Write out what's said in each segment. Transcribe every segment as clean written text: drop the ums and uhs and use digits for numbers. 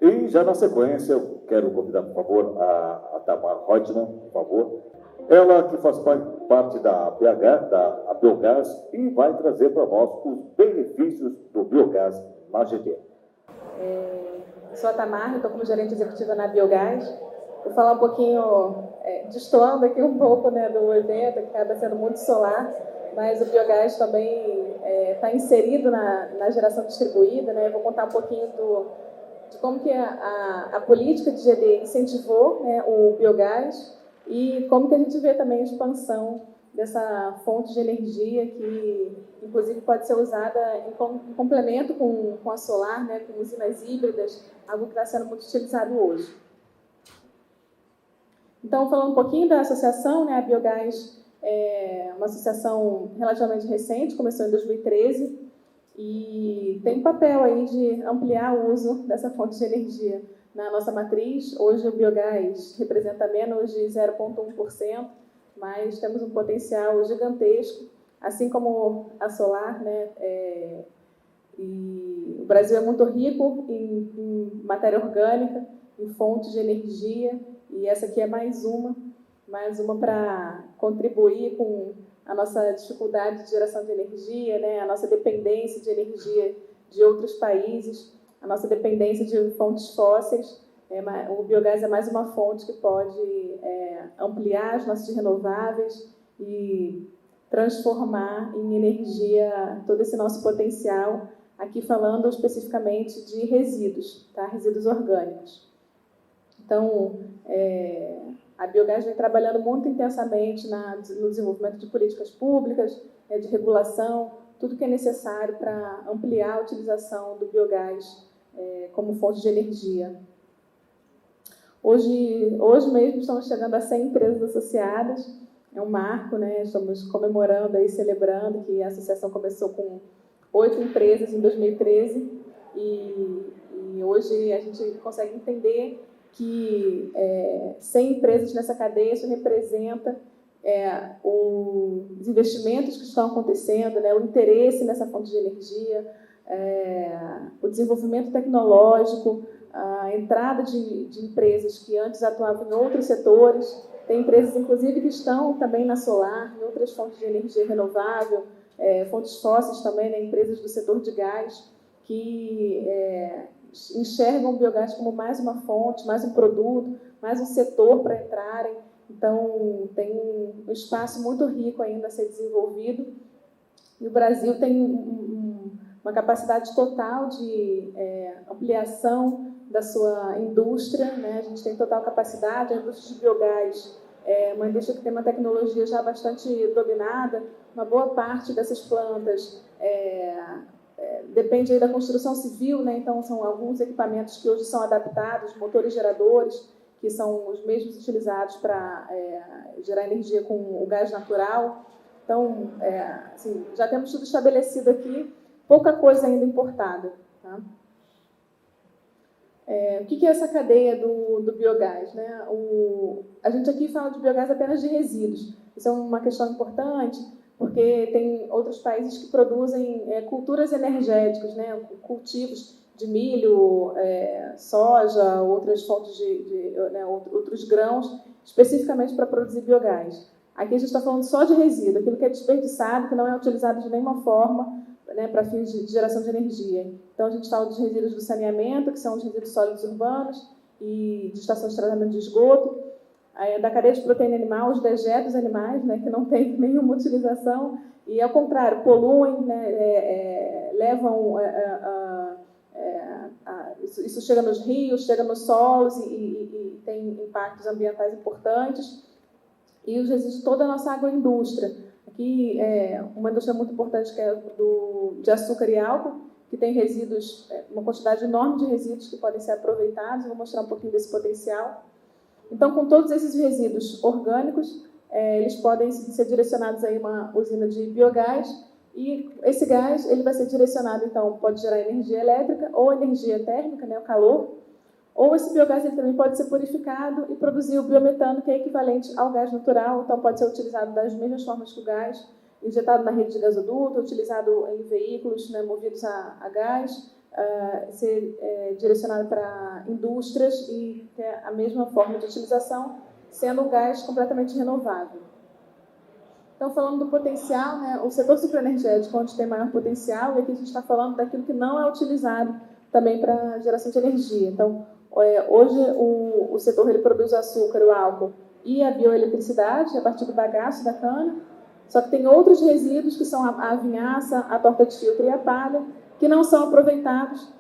E já na sequência, eu quero convidar, por favor, a Tamar Reutemann, por favor. Ela que faz parte da BH, da Biogás, e vai trazer para nós os benefícios do biogás na GD. Eu sou a Tamar, estou como gerente executiva na Biogás. Vou falar um pouquinho, destoando aqui um pouco, né, do evento, que acaba sendo muito solar, mas o biogás também está inserido na geração distribuída, né? Eu vou contar um pouquinho de como que a política de GD incentivou, né, o biogás e como que a gente vê também a expansão dessa fonte de energia que, inclusive, pode ser usada em complemento com a solar, né, com usinas híbridas, algo que está sendo muito utilizado hoje. Então, falando um pouquinho da associação, né, a Biogás é uma associação relativamente recente, começou em 2013, e tem um papel aí de ampliar o uso dessa fonte de energia na nossa matriz. Hoje o biogás representa menos de 0,1%, mas temos um potencial gigantesco, assim como a solar, né? E o Brasil é muito rico em matéria orgânica, em fontes de energia, e essa aqui é mais uma para contribuir com a nossa dificuldade de geração de energia, né? A nossa dependência de energia de outros países, a nossa dependência de fontes fósseis. O biogás é mais uma fonte que pode ampliar as nossas renováveis e transformar em energia todo esse nosso potencial, aqui falando especificamente de resíduos, tá? Resíduos orgânicos. Então, a Biogás vem trabalhando muito intensamente no desenvolvimento de políticas públicas, de regulação, tudo que é necessário para ampliar a utilização do biogás como fonte de energia. Hoje mesmo estamos chegando a 100 empresas associadas, é um marco, né? Estamos comemorando e celebrando que a associação começou com 8 empresas em 2013 e hoje a gente consegue entender que 100 empresas nessa cadeia, isso representa os investimentos que estão acontecendo, né, o interesse nessa fonte de energia, o desenvolvimento tecnológico, a entrada de empresas que antes atuavam em outros setores. Tem empresas, inclusive, que estão também na solar, em outras fontes de energia renovável, fontes fósseis também, né, empresas do setor de gás, que enxergam o biogás como mais uma fonte, mais um produto, mais um setor para entrarem. Então, tem um espaço muito rico ainda a ser desenvolvido. E o Brasil tem uma capacidade total de ampliação da sua indústria, né? A gente tem total capacidade, a indústria de biogás é uma indústria que tem uma tecnologia já bastante dominada, uma boa parte dessas plantas depende aí da construção civil, né? Então são alguns equipamentos que hoje são adaptados, motores geradores, que são os mesmos utilizados para gerar energia com o gás natural. Então, assim, já temos tudo estabelecido aqui, pouca coisa ainda importada. Tá? O que é essa cadeia do biogás? Né? A gente aqui fala de biogás apenas de resíduos. Isso é uma questão importante, porque tem outros países que produzem culturas energéticas, né? Cultivos de milho, soja, outras fontes outros grãos, especificamente para produzir biogás. Aqui a gente está falando só de resíduo, aquilo que é desperdiçado, que não é utilizado de nenhuma forma, né, para fins de geração de energia. Então, a gente fala dos resíduos do saneamento, que são os resíduos sólidos urbanos e de estações de tratamento de esgoto, da cadeia de proteína animal, os dejetos animais, né, que não tem nenhuma utilização, e, ao contrário, poluem, né, levam... isso chega nos rios, chega nos solos e tem impactos ambientais importantes. E os resíduos de toda a nossa agroindústria. Aqui uma indústria muito importante que é de açúcar e álcool, que tem resíduos, uma quantidade enorme de resíduos que podem ser aproveitados. Vou mostrar um pouquinho desse potencial. Então, com todos esses resíduos orgânicos, eles podem ser direcionados a uma usina de biogás, e esse gás ele vai ser direcionado, então, pode gerar energia elétrica ou energia térmica, né, o calor, ou esse biogás ele também pode ser purificado e produzir o biometano, que é equivalente ao gás natural, então pode ser utilizado das mesmas formas que o gás, injetado na rede de gasoduto, utilizado em veículos, né, movidos a gás, ser direcionado para indústrias e ter a mesma forma de utilização, sendo um gás completamente renovável. Então, falando do potencial, né, o setor sucroenergético, onde tem maior potencial, e aqui a gente está falando daquilo que não é utilizado também para geração de energia. Então, hoje o setor ele produz o açúcar, o álcool e a bioeletricidade a partir do bagaço da cana, só que tem outros resíduos que são a vinhaça, a torta de filtro e a palha, que não são aproveitados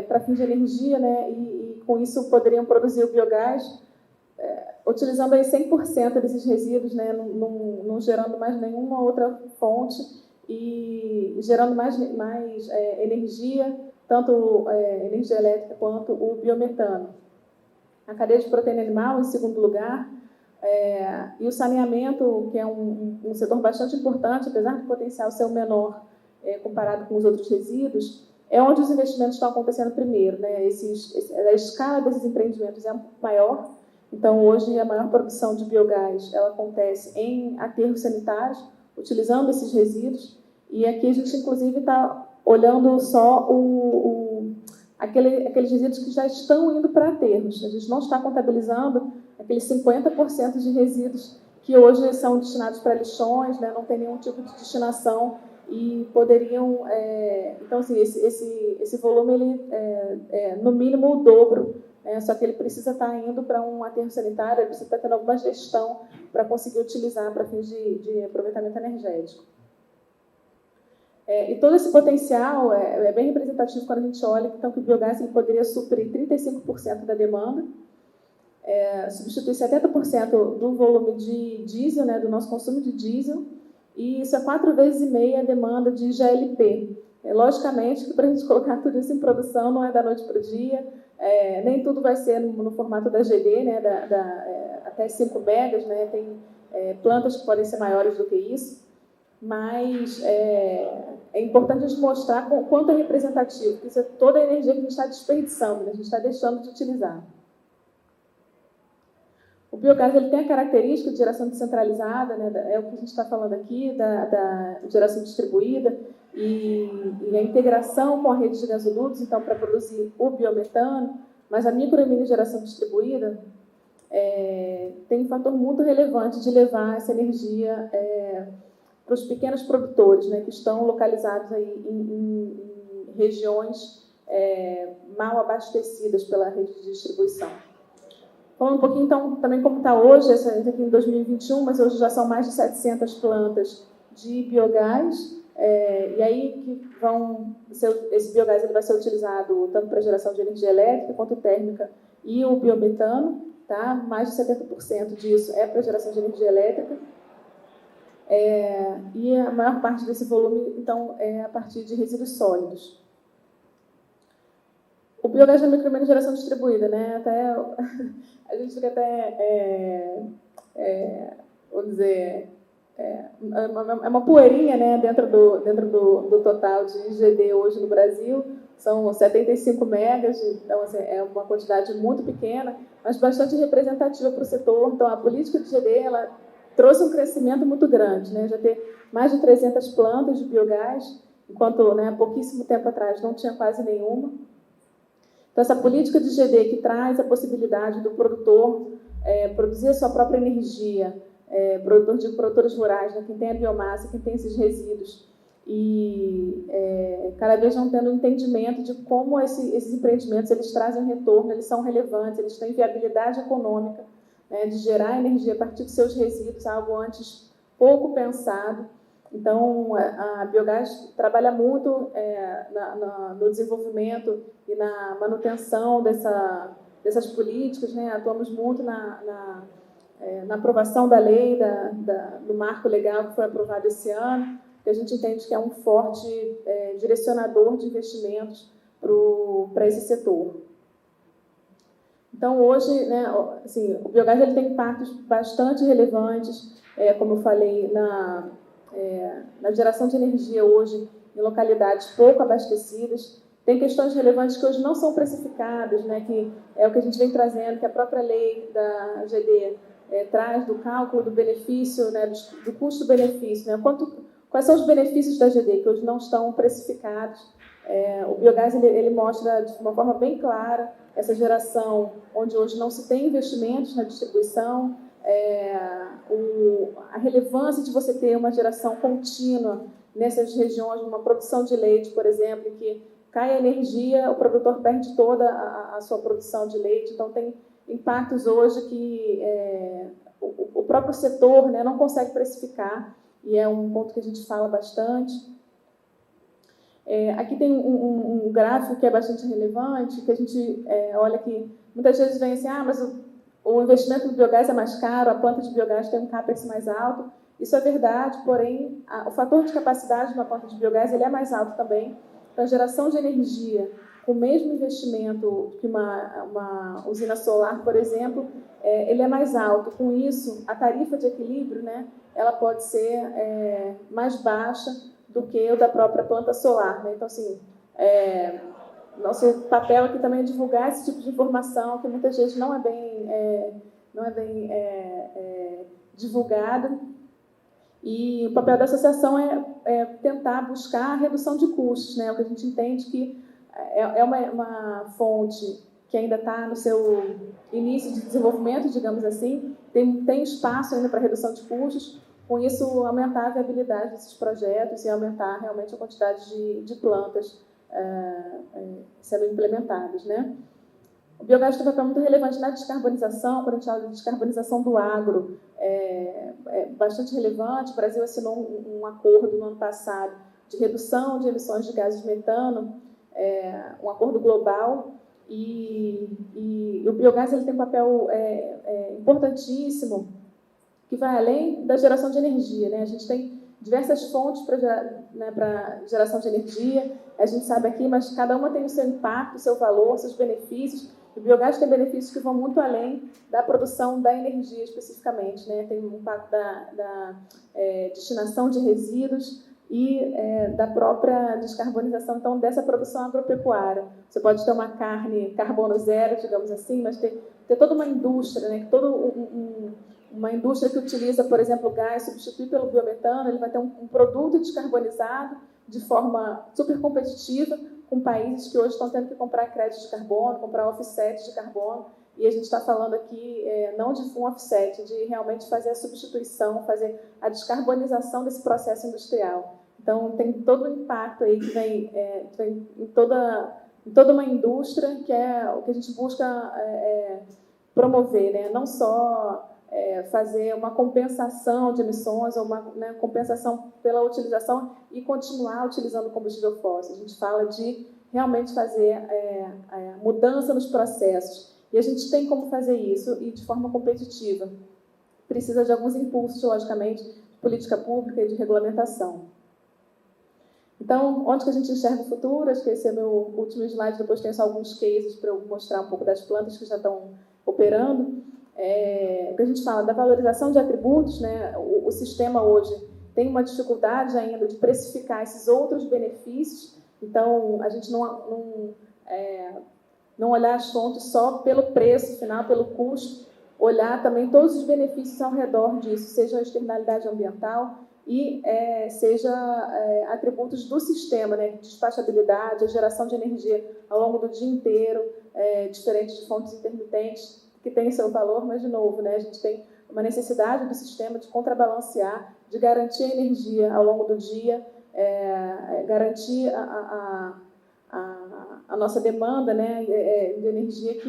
para fins de energia, né, e com isso poderiam produzir o biogás, utilizando aí 100% desses resíduos, né, não gerando mais nenhuma outra fonte e gerando mais energia, tanto energia elétrica quanto o biometano. A cadeia de proteína animal, em segundo lugar, e o saneamento, que é um setor bastante importante, apesar do potencial ser o menor comparado com os outros resíduos, é onde os investimentos estão acontecendo primeiro, né? A escala desses empreendimentos é maior. Então, hoje, a maior produção de biogás ela acontece em aterros sanitários, utilizando esses resíduos. E aqui a gente, inclusive, está olhando só aqueles resíduos que já estão indo para aterros. A gente não está contabilizando aqueles 50% de resíduos que hoje são destinados para lixões, né? Não tem nenhum tipo de destinação e poderiam... então, assim, esse volume, ele é no mínimo o dobro. Só que ele precisa estar indo para um aterro sanitário, ele precisa estar tendo alguma gestão para conseguir utilizar para fins de aproveitamento energético. E todo esse potencial é bem representativo quando a gente olha então, que o biogás ele poderia suprir 35% da demanda, substituir 70% do volume de diesel, né, do nosso consumo de diesel, e isso é 4,5 vezes a demanda de GLP. Logicamente que para a gente colocar tudo isso em produção não é da noite para o dia, nem tudo vai ser no formato da GD, né, até 5 megas, né, tem plantas que podem ser maiores do que isso, mas é importante a gente mostrar o quanto é representativo, porque isso é toda a energia que a gente está desperdiçando, né, a gente está deixando de utilizar. O biogás ele tem a característica de geração descentralizada, né, é o que a gente está falando aqui, da geração distribuída, e a integração com a rede de gasodutos, então, para produzir o biometano, mas a micro e mini geração distribuída tem um fator muito relevante de levar essa energia para os pequenos produtores, né, que estão localizados aí em regiões mal abastecidas pela rede de distribuição. Falando um pouquinho, então, também como está hoje, essa aqui em 2021, mas hoje já são mais de 700 plantas de biogás, e aí que esse biogás ele vai ser utilizado tanto para geração de energia elétrica quanto térmica e o biometano, tá? Mais de 70% disso é para geração de energia elétrica, e a maior parte desse volume, então, é a partir de resíduos sólidos. O biogás da micro e mini geração distribuída, né? Até a gente fica até, vamos dizer, é uma poeirinha, né, dentro do total de GD hoje no Brasil. São 75 megas, então assim, é uma quantidade muito pequena, mas bastante representativa para o setor. Então, a política de GD ela trouxe um crescimento muito grande, né? Já ter mais de 300 plantas de biogás, enquanto há pouquíssimo tempo atrás não tinha quase nenhuma. Então, essa política de GD que traz a possibilidade do produtor produzir a sua própria energia, produtores rurais, né, quem tem a biomassa, quem tem esses resíduos, e cada vez vão tendo um entendimento de como esses empreendimentos eles trazem retorno, eles são relevantes, eles têm viabilidade econômica, né, de gerar energia a partir dos seus resíduos, algo antes pouco pensado. Então, a biogás trabalha muito no desenvolvimento e na manutenção dessas políticas, né? Atuamos muito na aprovação da lei, do marco legal que foi aprovado esse ano, que a gente entende que é um forte direcionador de investimentos para esse setor. Então, hoje, né, assim, o biogás ele tem impactos bastante relevantes, como eu falei, na geração de energia hoje em localidades pouco abastecidas. Tem questões relevantes que hoje não são precificadas, né, que é o que a gente vem trazendo, que a própria lei da GD traz do cálculo do benefício, né, do custo-benefício. Né, quais são os benefícios da GD que hoje não estão precificados O biogás ele mostra de uma forma bem clara essa geração onde hoje não se tem investimentos na distribuição, a relevância de você ter uma geração contínua nessas regiões, uma produção de leite, por exemplo, que cai a energia, o produtor perde toda a sua produção de leite. Então, tem impactos hoje que o próprio setor, né, não consegue precificar, e é um ponto que a gente fala bastante. Aqui tem um gráfico que é bastante relevante, que a gente olha que muitas vezes vem assim, mas o investimento no biogás é mais caro, a planta de biogás tem um CAPEX mais alto. Isso é verdade, porém, o fator de capacidade de uma planta de biogás ele é mais alto também. Então, a geração de energia, com o mesmo investimento que uma usina solar, por exemplo, ele é mais alto. Com isso, a tarifa de equilíbrio, né, ela pode ser mais baixa do que o da própria planta solar, né? Então, assim, nosso papel aqui também é divulgar esse tipo de informação que muitas vezes não é bem divulgado. E o papel da associação é tentar buscar a redução de custos, né? O que a gente entende que é uma fonte que ainda está no seu início de desenvolvimento, digamos assim, tem espaço ainda para redução de custos. Com isso, aumentar a viabilidade desses projetos e aumentar realmente a quantidade de plantas sendo implementadas, né? O biogás tem um papel muito relevante na descarbonização. Quando a gente fala de descarbonização do agro, é bastante relevante. O Brasil assinou um acordo no ano passado de redução de emissões de gases de metano, um acordo global, e o biogás ele tem um papel importantíssimo, que vai além da geração de energia, né? A gente tem diversas fontes para geração de energia, a gente sabe aqui, mas cada uma tem o seu impacto, o seu valor, seus benefícios. O biogás tem benefícios que vão muito além da produção da energia especificamente, né? Tem um impacto da destinação de resíduos e da própria descarbonização, então, dessa produção agropecuária. Você pode ter uma carne carbono zero, digamos assim, mas ter toda uma indústria, né? Uma indústria que utiliza, por exemplo, o gás, substitui pelo biometano, ele vai ter um produto descarbonizado de forma super competitiva com países que hoje estão tendo que comprar crédito de carbono, comprar offset de carbono, e a gente está falando aqui não de um offset, de realmente fazer a substituição, fazer a descarbonização desse processo industrial. Então, tem todo o impacto aí que vem em toda uma indústria, que é o que a gente busca promover, né? Não só fazer uma compensação de emissões ou uma compensação pela utilização e continuar utilizando combustível fóssil. A gente fala de realmente fazer mudança nos processos. E a gente tem como fazer isso e de forma competitiva. Precisa de alguns impulsos, logicamente, de política pública e de regulamentação. Então, onde que a gente enxerga o futuro? Acho que esse é o meu último slide, depois tem só alguns cases para eu mostrar um pouco das plantas que já estão operando. O que a gente fala da valorização de atributos, né? O sistema hoje tem uma dificuldade ainda de precificar esses outros benefícios, então a gente não olhar as fontes só pelo preço final, pelo custo, olhar também todos os benefícios ao redor disso, seja a externalidade ambiental e seja atributos do sistema, né? Despachabilidade, a geração de energia ao longo do dia inteiro, diferente de fontes intermitentes, que tem seu valor, mas, de novo, né, a gente tem uma necessidade do sistema de contrabalancear, de garantir a energia ao longo do dia, garantir a nossa demanda, né, de energia,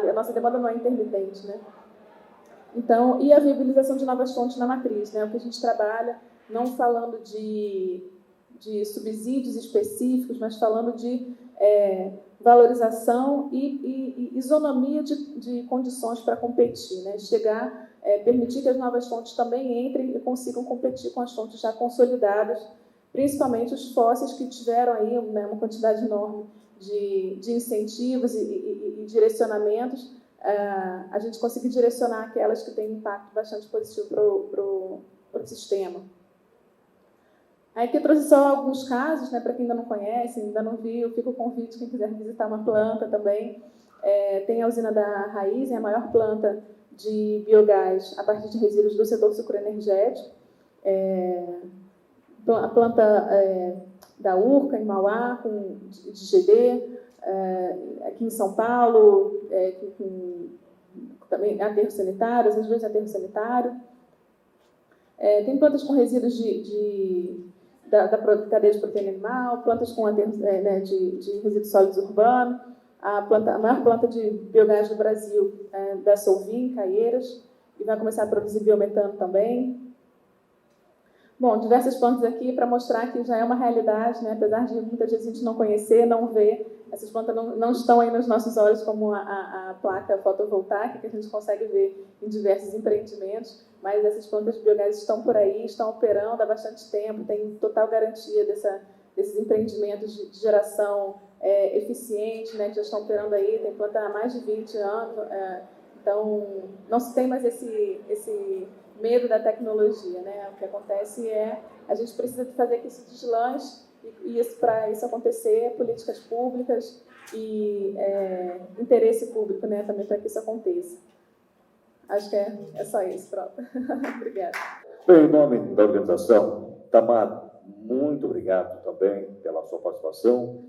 a nossa demanda não é intermitente, né? Então, e a viabilização de novas fontes na matriz, né, o que a gente trabalha, não falando de subsídios específicos, mas falando de valorização e isonomia de condições para competir, né? Permitir que as novas fontes também entrem e consigam competir com as fontes já consolidadas, principalmente os fósseis que tiveram aí, né, uma quantidade enorme de incentivos e direcionamentos, a gente conseguir direcionar aquelas que têm impacto bastante positivo para o sistema. Aqui eu trouxe só alguns casos, né, para quem ainda não conhece, ainda não viu, fica o convite, quem quiser visitar uma planta também. Tem a usina da Raiz, a maior planta de biogás a partir de resíduos do setor sucroenergético. A planta da URCA, em Mauá, de GD, aqui em São Paulo, com também aterros sanitários, as duas aterros sanitários. Tem plantas com resíduos da cadeia de proteína animal, plantas com aterros, de resíduos sólidos urbanos, a maior planta de biogás do Brasil da Solvim, Caieiras, e vai começar a produzir biometano também. Bom, diversas plantas aqui para mostrar que já é uma realidade, né? Apesar de muitas vezes a gente não conhecer, não ver, essas plantas não estão aí nos nossos olhos como a placa fotovoltaica, que a gente consegue ver em diversos empreendimentos, mas essas plantas de biogás estão por aí, estão operando há bastante tempo, tem total garantia desses empreendimentos de geração eficiente, né? Que já estão operando aí, tem planta há mais de 20 anos, então não se tem mais esse medo da tecnologia, né? O que acontece a gente precisa fazer que isso deslanche e para isso acontecer, políticas públicas e interesse público, né? Também para que isso aconteça. Acho que é só isso, pronto. Obrigada. Bem, em nome da organização, Tamar, muito obrigado também pela sua participação.